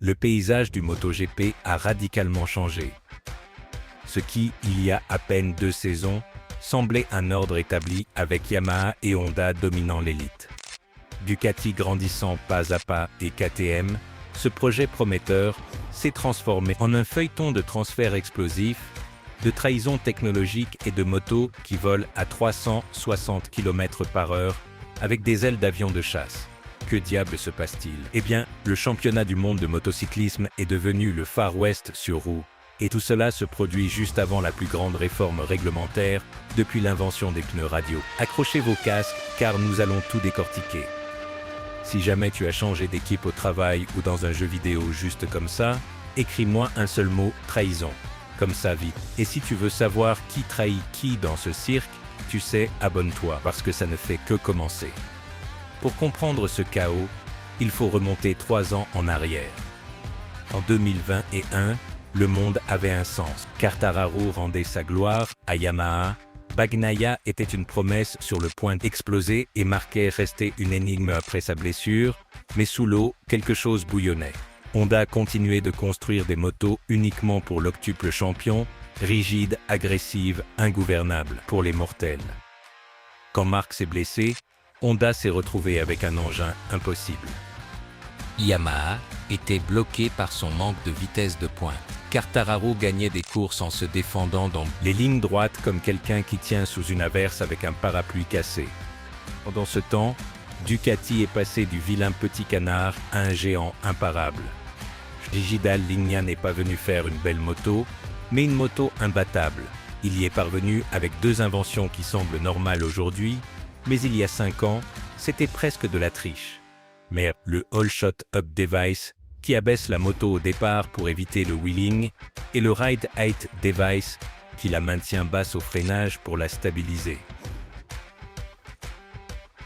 le paysage du MotoGP a radicalement changé. Ce qui, il y a à peine 2 saisons, semblait un ordre établi avec Yamaha et Honda dominant l'élite. Ducati grandissant pas à pas et KTM, ce projet prometteur s'est transformé en un feuilleton de transferts explosifs, de trahison technologique et de motos qui volent à 360 km/h avec des ailes d'avion de chasse. Que diable se passe-t-il? Eh bien, le championnat du monde de motocyclisme est devenu le Far West sur roue, et tout cela se produit juste avant la plus grande réforme réglementaire depuis l'invention des pneus radio. Accrochez vos casques, car nous allons tout décortiquer. Si jamais tu as changé d'équipe au travail ou dans un jeu vidéo juste comme ça, écris-moi un seul mot, trahison. Comme ça vite. Et si tu veux savoir qui trahit qui dans ce cirque, tu sais, abonne-toi, parce que ça ne fait que commencer. Pour comprendre ce chaos, il faut remonter 3 ans en arrière. En 2021, le monde avait un sens. Quartararo rendait sa gloire à Yamaha, Bagnaia était une promesse sur le point d'exploser et Marquez restait une énigme après sa blessure, mais sous l'eau, quelque chose bouillonnait. Honda continuait de construire des motos uniquement pour l'octuple champion, rigides, agressives, ingouvernables pour les mortels. Quand Marc s'est blessé, Honda s'est retrouvé avec un engin impossible. Yamaha était bloqué par son manque de vitesse de pointe. Quartararo gagnait des courses en se défendant dans les lignes droites comme quelqu'un qui tient sous une averse avec un parapluie cassé. Pendant ce temps, Ducati est passé du vilain petit canard à un géant imparable. Rigidal Ligna n'est pas venu faire une belle moto, mais une moto imbattable. Il y est parvenu avec 2 inventions qui semblent normales aujourd'hui, mais il y a 5 ans, c'était presque de la triche. Mais le All Shot Up Device, qui abaisse la moto au départ pour éviter le wheeling, et le Ride Height Device, qui la maintient basse au freinage pour la stabiliser.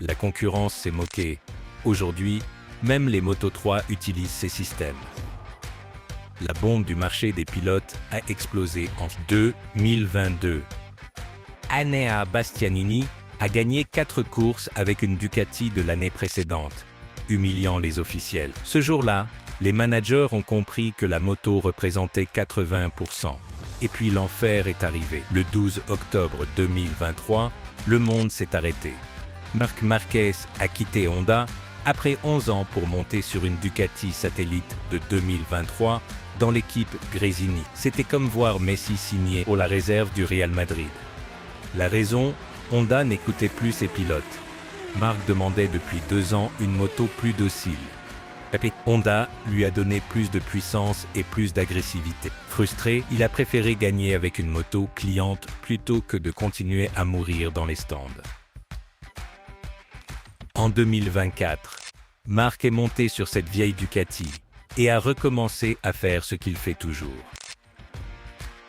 La concurrence s'est moquée. Aujourd'hui, même les Moto 3 utilisent ces systèmes. La bombe du marché des pilotes a explosé en 2022. Enea Bastianini a gagné 4 courses avec une Ducati de l'année précédente, humiliant les officiels. Ce jour-là, les managers ont compris que la moto représentait 80%. Et puis l'enfer est arrivé. Le 12 octobre 2023, le monde s'est arrêté. Marc Marquez a quitté Honda après 11 ans pour monter sur une Ducati satellite de 2023 dans l'équipe Gresini. C'était comme voir Messi signer pour la réserve du Real Madrid. La raison, Honda n'écoutait plus ses pilotes. Marc demandait depuis 2 ans une moto plus docile. Honda lui a donné plus de puissance et plus d'agressivité. Frustré, il a préféré gagner avec une moto cliente plutôt que de continuer à mourir dans les stands. En 2024, Marc est monté sur cette vieille Ducati et a recommencé à faire ce qu'il fait toujours.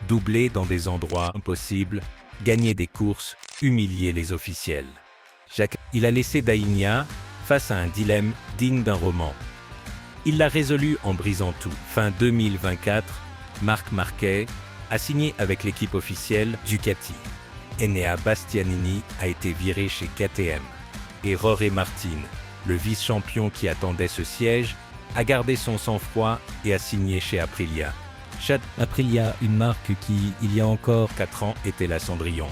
Doubler dans des endroits impossibles, gagner des courses, humilier les officiels. Il a laissé Daigna face à un dilemme digne d'un roman. Il l'a résolu en brisant tout. Fin 2024, Marc Marquez a signé avec l'équipe officielle Ducati. Enea Bastianini a été viré chez KTM. Et Jorge Martin, le vice-champion qui attendait ce siège, a gardé son sang-froid et a signé chez Aprilia. Aprilia, une marque qui, il y a encore 4 ans, était la Cendrillon.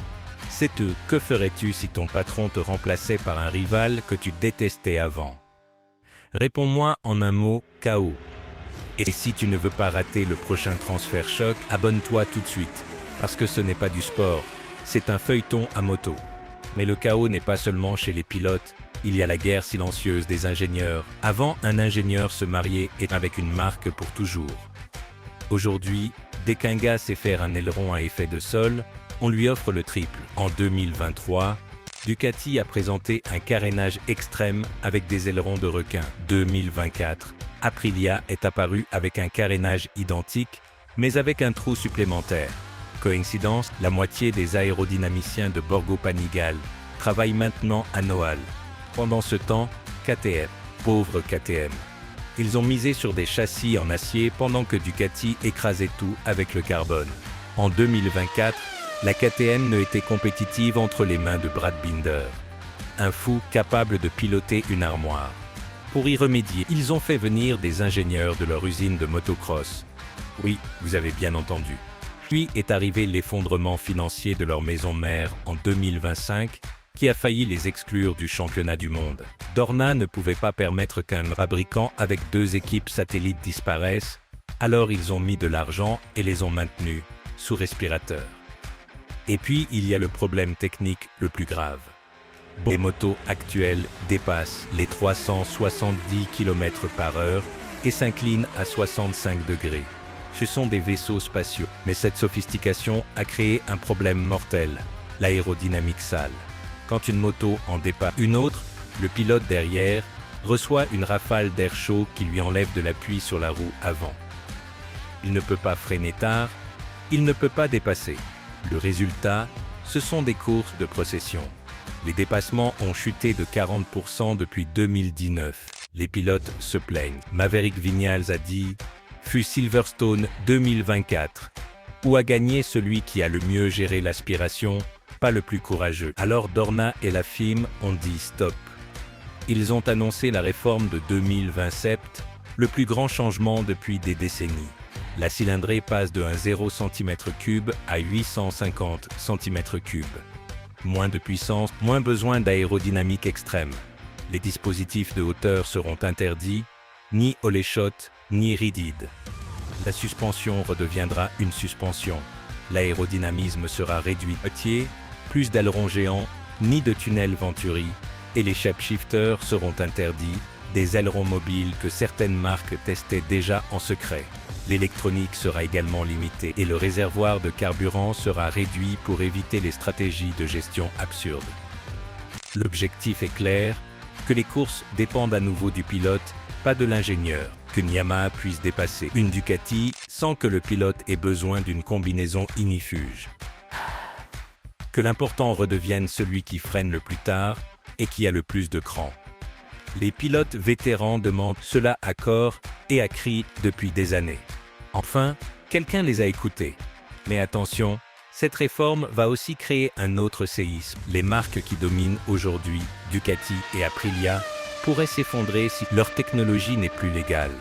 C'est eux, que ferais-tu si ton patron te remplaçait par un rival que tu détestais avant? Réponds-moi en un mot, chaos. Et si tu ne veux pas rater le prochain transfert choc, abonne-toi tout de suite. Parce que ce n'est pas du sport, c'est un feuilleton à moto. Mais le chaos n'est pas seulement chez les pilotes, il y a la guerre silencieuse des ingénieurs. Avant, un ingénieur se mariait avec une marque pour toujours. Aujourd'hui, dès qu'un gars sait faire un aileron à effet de sol, on lui offre le triple. En 2023, Ducati a présenté un carénage extrême avec des ailerons de requin. 2024, Aprilia est apparu avec un carénage identique, mais avec un trou supplémentaire. Coïncidence, la moitié des aérodynamiciens de Borgo Panigale travaillent maintenant à Noal. Pendant ce temps, KTM, pauvre KTM. Ils ont misé sur des châssis en acier pendant que Ducati écrasait tout avec le carbone. En 2024, la KTM ne était compétitive entre les mains de Brad Binder, un fou capable de piloter une armoire. Pour y remédier, ils ont fait venir des ingénieurs de leur usine de motocross. Oui, vous avez bien entendu. Puis est arrivé l'effondrement financier de leur maison mère en 2025, qui a failli les exclure du championnat du monde. Dorna ne pouvait pas permettre qu'un fabricant avec 2 équipes satellites disparaisse, alors ils ont mis de l'argent et les ont maintenus sous respirateur. Et puis il y a le problème technique le plus grave. Les motos actuelles dépassent les 370 km/h et s'inclinent à 65 degrés. Ce sont des vaisseaux spatiaux, mais cette sophistication a créé un problème mortel, l'aérodynamique sale. Quand une moto en dépasse une autre, le pilote derrière reçoit une rafale d'air chaud qui lui enlève de l'appui sur la roue avant. Il ne peut pas freiner tard, il ne peut pas dépasser. Le résultat, ce sont des courses de procession. Les dépassements ont chuté de 40% depuis 2019. Les pilotes se plaignent. Maverick Viñales a dit « Fut Silverstone 2024 » où a gagné celui qui a le mieux géré l'aspiration, pas le plus courageux. Alors Dorna et la FIM ont dit stop. Ils ont annoncé la réforme de 2027, le plus grand changement depuis des décennies. La cylindrée passe de 0 cm3 à 850 cm3. Moins de puissance, moins besoin d'aérodynamique extrême. Les dispositifs de hauteur seront interdits, ni holey shot, ni rigide. La suspension redeviendra une suspension. L'aérodynamisme sera réduit à moitié, plus d'ailerons géants, ni de tunnels Venturi, et les shapeshifters seront interdits, des ailerons mobiles que certaines marques testaient déjà en secret. L'électronique sera également limitée et le réservoir de carburant sera réduit pour éviter les stratégies de gestion absurdes. L'objectif est clair, que les courses dépendent à nouveau du pilote, pas de l'ingénieur, que Yamaha puisse dépasser une Ducati sans que le pilote ait besoin d'une combinaison ignifuge. Que l'important redevienne celui qui freine le plus tard et qui a le plus de cran. Les pilotes vétérans demandent cela à corps et à cri depuis des années. Enfin, quelqu'un les a écoutés. Mais attention, cette réforme va aussi créer un autre séisme. Les marques qui dominent aujourd'hui, Ducati et Aprilia, pourraient s'effondrer si leur technologie n'est plus légale.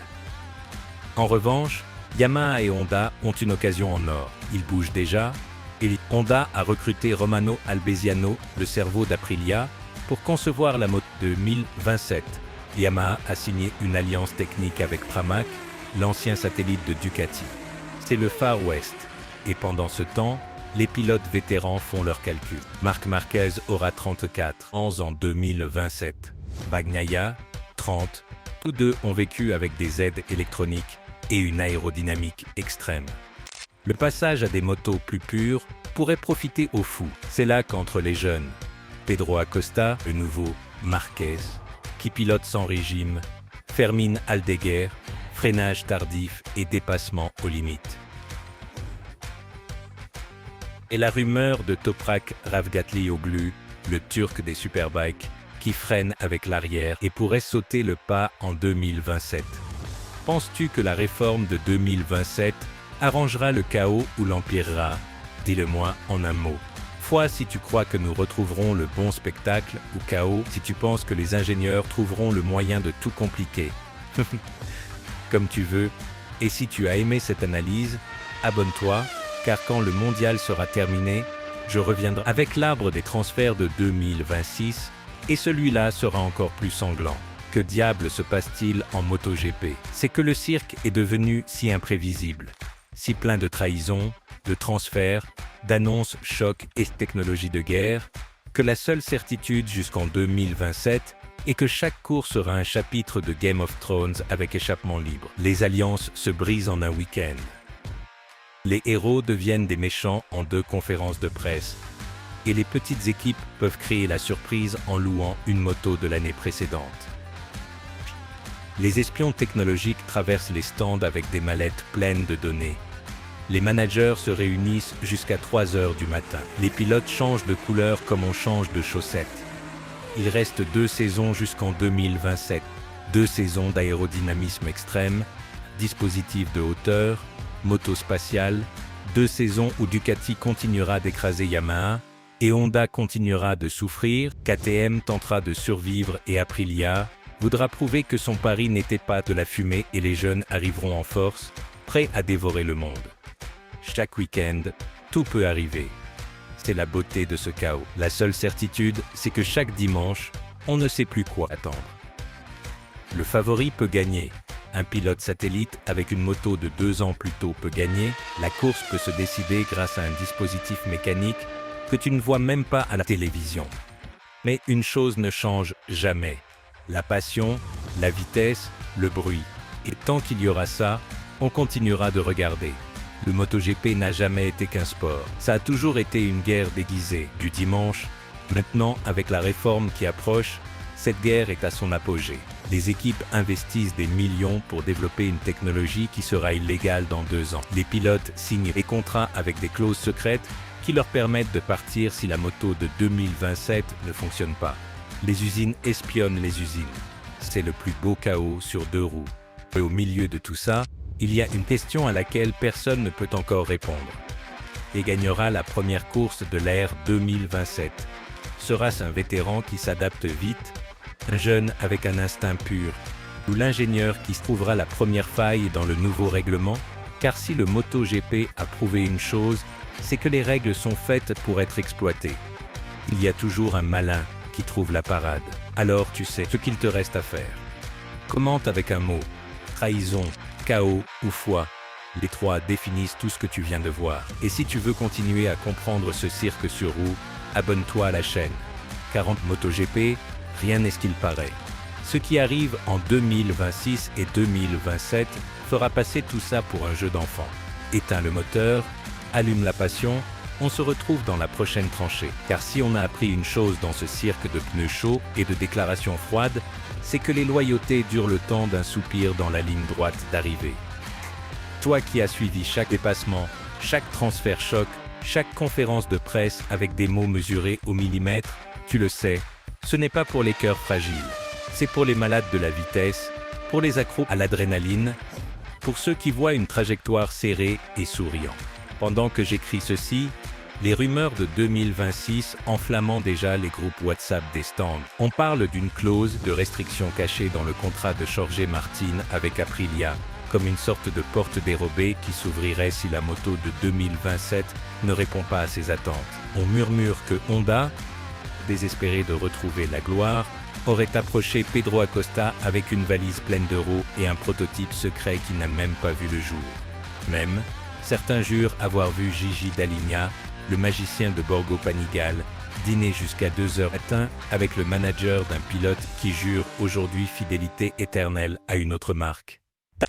En revanche, Yamaha et Honda ont une occasion en or. Ils bougent déjà, et Honda a recruté Romano Albesiano, le cerveau d'Aprilia, pour concevoir la moto 2027. Yamaha a signé une alliance technique avec Pramac, l'ancien satellite de Ducati. C'est le Far West. Et pendant ce temps, les pilotes vétérans font leurs calculs. Marc Marquez aura 34 ans en 2027. Bagnaia, 30. Tous deux ont vécu avec des aides électroniques et une aérodynamique extrême. Le passage à des motos plus pures pourrait profiter aux fous. C'est là qu'entre les jeunes, Pedro Acosta, le nouveau Marquez, qui pilote sans régime, Fermín Aldeguer, freinage tardif et dépassement aux limites. Et la rumeur de Toprak Ravgatlioglu, le Turc des superbikes, qui freine avec l'arrière et pourrait sauter le pas en 2027. Penses-tu que la réforme de 2027 arrangera le chaos ou l'empirera? Dis-le-moi en un mot. Foi si tu crois que nous retrouverons le bon spectacle, ou chaos si tu penses que les ingénieurs trouveront le moyen de tout compliquer. Comme tu veux, et si tu as aimé cette analyse, abonne-toi, car quand le mondial sera terminé, je reviendrai avec l'arbre des transferts de 2026, et celui-là sera encore plus sanglant. Que diable se passe-t-il en MotoGP? C'est que le cirque est devenu si imprévisible, si plein de trahisons, de transferts, d'annonces, chocs et technologies de guerre, que la seule certitude jusqu'en 2027 est que chaque course sera un chapitre de Game of Thrones avec échappement libre. Les alliances se brisent en un week-end. Les héros deviennent des méchants en 2 conférences de presse. Et les petites équipes peuvent créer la surprise en louant une moto de l'année précédente. Les espions technologiques traversent les stands avec des mallettes pleines de données. Les managers se réunissent jusqu'à 3 heures du matin. Les pilotes changent de couleur comme on change de chaussettes. Il reste 2 saisons jusqu'en 2027. 2 saisons d'aérodynamisme extrême, dispositifs de hauteur, moto spatiale, 2 saisons où Ducati continuera d'écraser Yamaha, et Honda continuera de souffrir, KTM tentera de survivre et Aprilia voudra prouver que son pari n'était pas de la fumée et les jeunes arriveront en force, prêts à dévorer le monde. Chaque week-end, tout peut arriver. C'est la beauté de ce chaos. La seule certitude, c'est que chaque dimanche, on ne sait plus quoi attendre. Le favori peut gagner. Un pilote satellite avec une moto de 2 ans plus tôt peut gagner. La course peut se décider grâce à un dispositif mécanique que tu ne vois même pas à la télévision. Mais une chose ne change jamais. La passion, la vitesse, le bruit. Et tant qu'il y aura ça, on continuera de regarder. Le MotoGP n'a jamais été qu'un sport. Ça a toujours été une guerre déguisée. Du dimanche, maintenant avec la réforme qui approche, cette guerre est à son apogée. Les équipes investissent des millions pour développer une technologie qui sera illégale dans 2 ans. Les pilotes signent des contrats avec des clauses secrètes qui leur permettent de partir si la moto de 2027 ne fonctionne pas. Les usines espionnent les usines. C'est le plus beau chaos sur 2 roues. Et au milieu de tout ça, il y a une question à laquelle personne ne peut encore répondre. Et gagnera la première course de l'ère 2027. Sera-ce un vétéran qui s'adapte vite, un jeune avec un instinct pur, ou l'ingénieur qui trouvera la première faille dans le nouveau règlement? Car si le MotoGP a prouvé une chose, c'est que les règles sont faites pour être exploitées. Il y a toujours un malin qui trouve la parade. Alors tu sais ce qu'il te reste à faire. Commente avec un mot. Trahison, chaos ou foi. Les 3 définissent tout ce que tu viens de voir. Et si tu veux continuer à comprendre ce cirque sur roue, abonne-toi à la chaîne. Car en MotoGP, rien n'est ce qu'il paraît. Ce qui arrive en 2026 et 2027 fera passer tout ça pour un jeu d'enfant. Éteins le moteur, allume la passion, on se retrouve dans la prochaine tranchée. Car si on a appris une chose dans ce cirque de pneus chauds et de déclarations froides, c'est que les loyautés durent le temps d'un soupir dans la ligne droite d'arrivée. Toi qui as suivi chaque dépassement, chaque transfert choc, chaque conférence de presse avec des mots mesurés au millimètre, tu le sais, ce n'est pas pour les cœurs fragiles. C'est pour les malades de la vitesse, pour les accros à l'adrénaline, pour ceux qui voient une trajectoire serrée et souriant. Pendant que j'écris ceci, les rumeurs de 2026 enflammant déjà les groupes WhatsApp des stands. On parle d'une clause de restriction cachée dans le contrat de Jorge Martin avec Aprilia, comme une sorte de porte dérobée qui s'ouvrirait si la moto de 2027 ne répond pas à ses attentes. On murmure que Honda, désespéré de retrouver la gloire, aurait approché Pedro Acosta avec une valise pleine d'euros et un prototype secret qui n'a même pas vu le jour. Même, certains jurent avoir vu Gigi Dall'Igna, le magicien de Borgo Panigale, dîner jusqu'à 2h matin avec le manager d'un pilote qui jure aujourd'hui fidélité éternelle à une autre marque.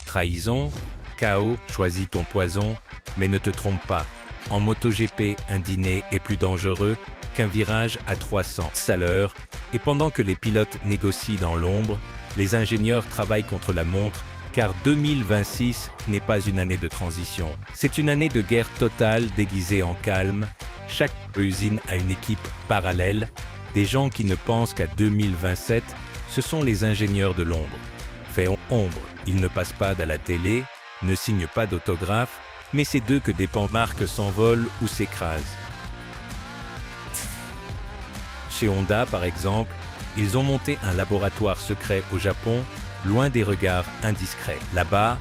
Trahison, chaos, choisis ton poison, mais ne te trompe pas. En MotoGP, un dîner est plus dangereux qu'un virage à 300 à l'heure, et pendant que les pilotes négocient dans l'ombre, les ingénieurs travaillent contre la montre, car 2026 n'est pas une année de transition. C'est une année de guerre totale déguisée en calme. Chaque usine a une équipe parallèle, des gens qui ne pensent qu'à 2027, ce sont les ingénieurs de l'ombre. Fait ombre, ils ne passent pas à la télé, ne signent pas d'autographe, mais c'est d'eux que des marques s'envolent ou s'écrasent. Chez Honda, par exemple, ils ont monté un laboratoire secret au Japon, loin des regards indiscrets. Là-bas,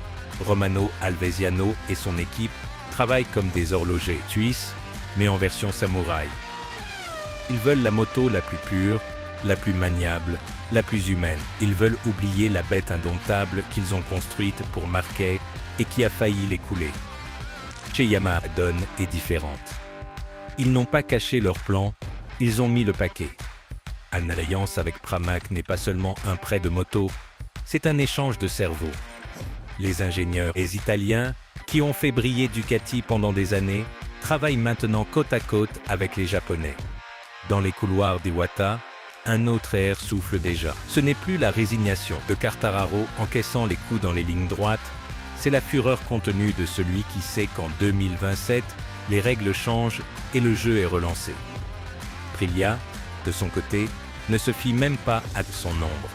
Romano Alvesiano et son équipe travaillent comme des horlogers suisses, mais en version samouraï. Ils veulent la moto la plus pure, la plus maniable, la plus humaine. Ils veulent oublier la bête indomptable qu'ils ont construite pour Marquez et qui a failli les couler. Chez Yamaha, la donne est différente. Ils n'ont pas caché leur plan, ils ont mis le paquet. Une alliance avec Pramac n'est pas seulement un prêt de moto, c'est un échange de cerveau. Les ingénieurs et Italiens, qui ont fait briller Ducati pendant des années, travaillent maintenant côte à côte avec les Japonais. Dans les couloirs d'Iwata, un autre air souffle déjà. Ce n'est plus la résignation de Quartararo encaissant les coups dans les lignes droites, c'est la fureur contenue de celui qui sait qu'en 2027, les règles changent et le jeu est relancé. Aprilia, de son côté, ne se fie même pas à son ombre.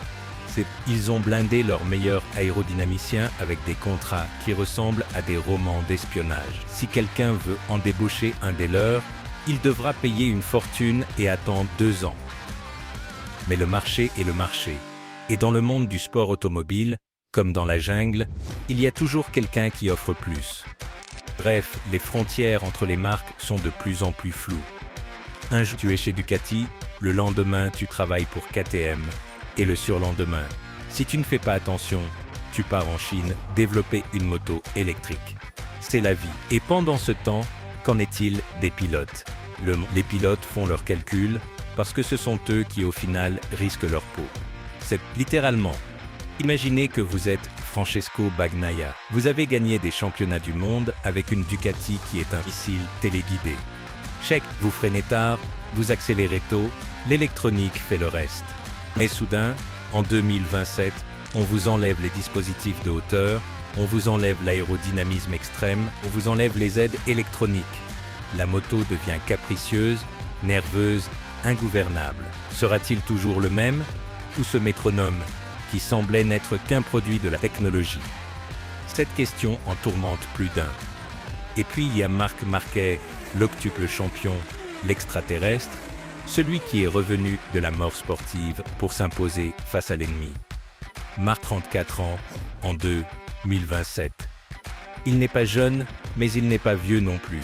Ils ont blindé leur meilleur aérodynamicien avec des contrats qui ressemblent à des romans d'espionnage. Si quelqu'un veut en débaucher un des leurs, il devra payer une fortune et attendre 2 ans. Mais le marché est le marché. Et dans le monde du sport automobile, comme dans la jungle, il y a toujours quelqu'un qui offre plus. Bref, les frontières entre les marques sont de plus en plus floues. Un jour tu es chez Ducati, le lendemain tu travailles pour KTM, et le surlendemain, si tu ne fais pas attention, tu pars en Chine développer une moto électrique. C'est la vie. Et pendant ce temps, qu'en est-il des pilotes? Les pilotes font leurs calculs parce que ce sont eux qui au final risquent leur peau. C'est littéralement. Imaginez que vous êtes Francesco Bagnaia. Vous avez gagné des championnats du monde avec une Ducati qui est un missile téléguidé. Check, vous freinez tard, vous accélérez tôt, l'électronique fait le reste. Mais soudain, en 2027, on vous enlève les dispositifs de hauteur, on vous enlève l'aérodynamisme extrême, on vous enlève les aides électroniques. La moto devient capricieuse, nerveuse, ingouvernable. Sera-t-il toujours le même? Ou ce métronome, qui semblait n'être qu'un produit de la technologie? Cette question en tourmente plus d'un. Et puis il y a Marc Marquez, l'octuple champion, l'extraterrestre, celui qui est revenu de la mort sportive pour s'imposer face à l'ennemi. Marc 34 ans, en 2027. Il n'est pas jeune, mais il n'est pas vieux non plus.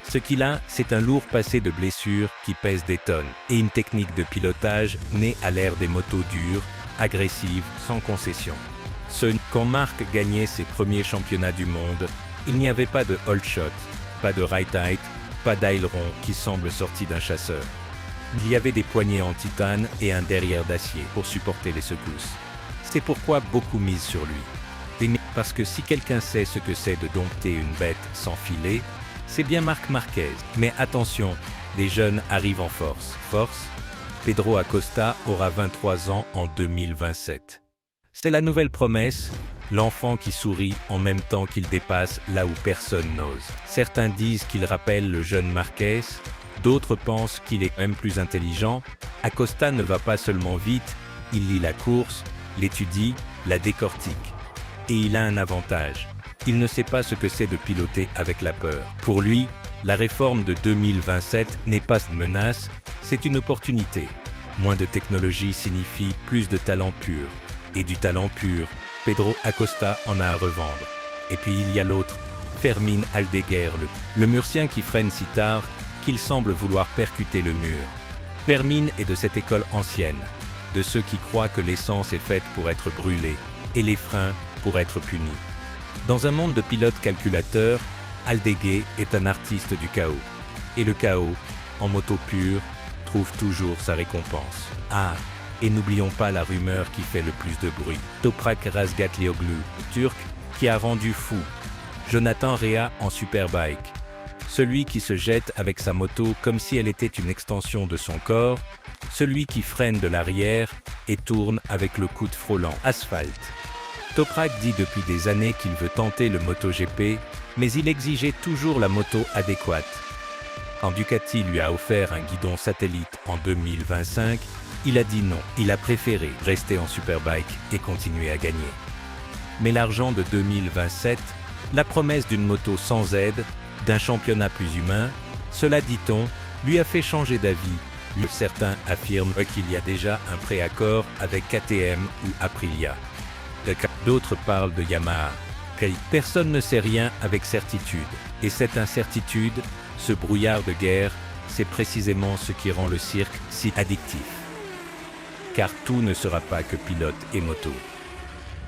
Ce qu'il a, c'est un lourd passé de blessures qui pèse des tonnes, et une technique de pilotage née à l'ère des motos dures, agressives, sans concession. Quand Marc gagnait ses premiers championnats du monde, il n'y avait pas de hold shot, pas de right height, pas d'aileron qui semble sorti d'un chasseur. Il y avait des poignées en titane et un derrière d'acier pour supporter les secousses. C'est pourquoi beaucoup misent sur lui. Parce que si quelqu'un sait ce que c'est de dompter une bête sans filet, c'est bien Marc Marquez. Mais attention, les jeunes arrivent en force. Pedro Acosta aura 23 ans en 2027. C'est la nouvelle promesse, l'enfant qui sourit en même temps qu'il dépasse là où personne n'ose. Certains disent qu'il rappelle le jeune Marquez, d'autres pensent qu'il est même plus intelligent. Acosta ne va pas seulement vite, il lit la course, l'étudie, la décortique. Et il a un avantage. Il ne sait pas ce que c'est de piloter avec la peur. Pour lui, la réforme de 2027 n'est pas une menace, c'est une opportunité. Moins de technologie signifie plus de talent pur. Et du talent pur, Pedro Acosta en a à revendre. Et puis il y a l'autre, Fermín Aldeguer, le Murcien qui freine si tard qu'il semble vouloir percuter le mur. Fermín est de cette école ancienne, de ceux qui croient que l'essence est faite pour être brûlée, et les freins pour être punis. Dans un monde de pilotes calculateurs, Aldeguer est un artiste du chaos. Et le chaos, en moto pure, trouve toujours sa récompense. Ah, et n'oublions pas la rumeur qui fait le plus de bruit. Toprak Razgatlioglu, turc, qui a rendu fou Jonathan Rea en superbike. Celui qui se jette avec sa moto comme si elle était une extension de son corps, celui qui freine de l'arrière et tourne avec le coude frôlant asphalte. Toprak dit depuis des années qu'il veut tenter le MotoGP, mais il exigeait toujours la moto adéquate. Quand Ducati lui a offert un guidon satellite en 2025, il a dit non. Il a préféré rester en superbike et continuer à gagner. Mais l'argent de 2027, la promesse d'une moto sans aide, d'un championnat plus humain, cela dit-on, lui a fait changer d'avis. Certains affirment qu'il y a déjà un préaccord avec KTM ou Aprilia. D'autres parlent de Yamaha. Personne ne sait rien avec certitude. Et cette incertitude, ce brouillard de guerre, c'est précisément ce qui rend le cirque si addictif. Car tout ne sera pas que pilote et moto.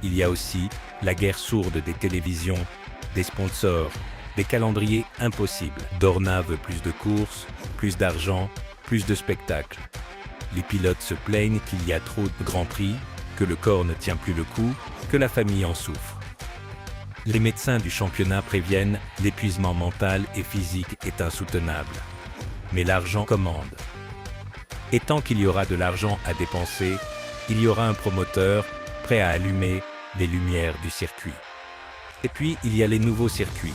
Il y a aussi la guerre sourde des télévisions, des sponsors, des calendriers impossibles. Dorna veut plus de courses, plus d'argent, plus de spectacles. Les pilotes se plaignent qu'il y a trop de grands prix, que le corps ne tient plus le coup, que la famille en souffre. Les médecins du championnat préviennent, l'épuisement mental et physique est insoutenable. Mais l'argent commande. Et tant qu'il y aura de l'argent à dépenser, il y aura un promoteur prêt à allumer les lumières du circuit. Et puis, il y a les nouveaux circuits.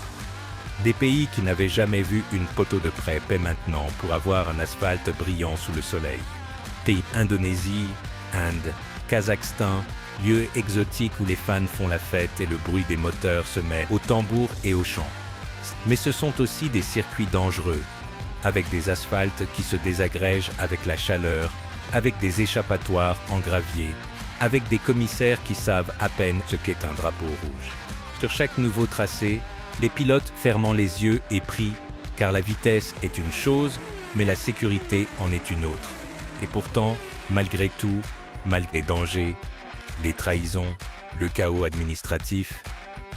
Des pays qui n'avaient jamais vu une poteau de près paient maintenant pour avoir un asphalte brillant sous le soleil. Pays Indonésie, Inde, Kazakhstan, lieux exotiques où les fans font la fête et le bruit des moteurs se met au tambour et au chant. Mais ce sont aussi des circuits dangereux, avec des asphaltes qui se désagrègent avec la chaleur, avec des échappatoires en gravier, avec des commissaires qui savent à peine ce qu'est un drapeau rouge. Sur chaque nouveau tracé, les pilotes fermant les yeux et prient, car la vitesse est une chose, mais la sécurité en est une autre. Et pourtant, malgré tout, malgré les dangers, les trahisons, le chaos administratif,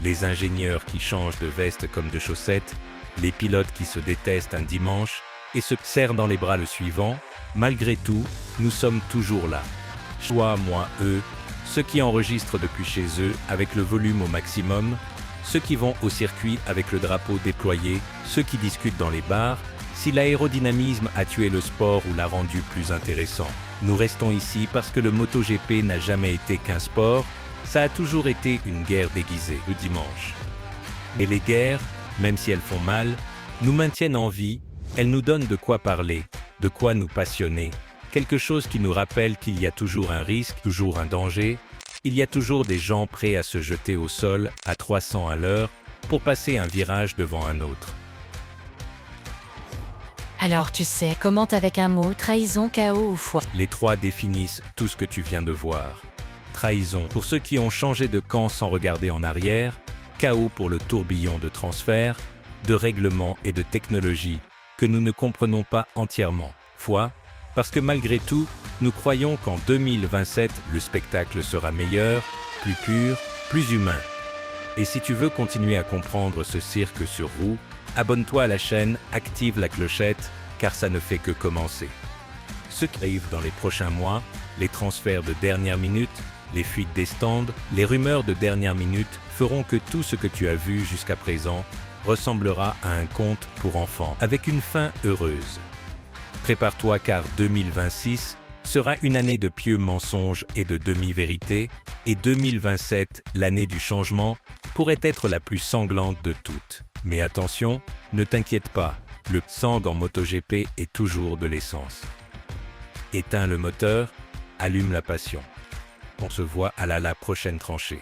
les ingénieurs qui changent de veste comme de chaussettes, les pilotes qui se détestent un dimanche et se serrent dans les bras le suivant, malgré tout, nous sommes toujours là. Toi, moi, eux, ceux qui enregistrent depuis chez eux avec le volume au maximum, ceux qui vont au circuit avec le drapeau déployé, ceux qui discutent dans les bars, si l'aérodynamisme a tué le sport ou l'a rendu plus intéressant. Nous restons ici parce que le MotoGP n'a jamais été qu'un sport, ça a toujours été une guerre déguisée le dimanche. Et les guerres, même si elles font mal, nous maintiennent en vie, elles nous donnent de quoi parler, de quoi nous passionner, quelque chose qui nous rappelle qu'il y a toujours un risque, toujours un danger, il y a toujours des gens prêts à se jeter au sol à 300 à l'heure pour passer un virage devant un autre. Alors tu sais, commente avec un mot, trahison, chaos ou foi. Les trois définissent tout ce que tu viens de voir. Trahison pour ceux qui ont changé de camp sans regarder en arrière, chaos pour le tourbillon de transferts, de règlements et de technologies que nous ne comprenons pas entièrement. Foi, parce que malgré tout, nous croyons qu'en 2027, le spectacle sera meilleur, plus pur, plus humain. Et si tu veux continuer à comprendre ce cirque sur roue, abonne-toi à la chaîne, active la clochette, car ça ne fait que commencer. Ce qui arrive dans les prochains mois, les transferts de dernière minute, les fuites des stands, les rumeurs de dernière minute feront que tout ce que tu as vu jusqu'à présent ressemblera à un conte pour enfants, avec une fin heureuse. Prépare-toi car 2026 sera une année de pieux mensonges et de demi-vérités, et 2027, l'année du changement, pourrait être la plus sanglante de toutes. Mais attention, ne t'inquiète pas, le sang en MotoGP est toujours de l'essence. Éteins le moteur, allume la passion. On se voit à la prochaine tranchée.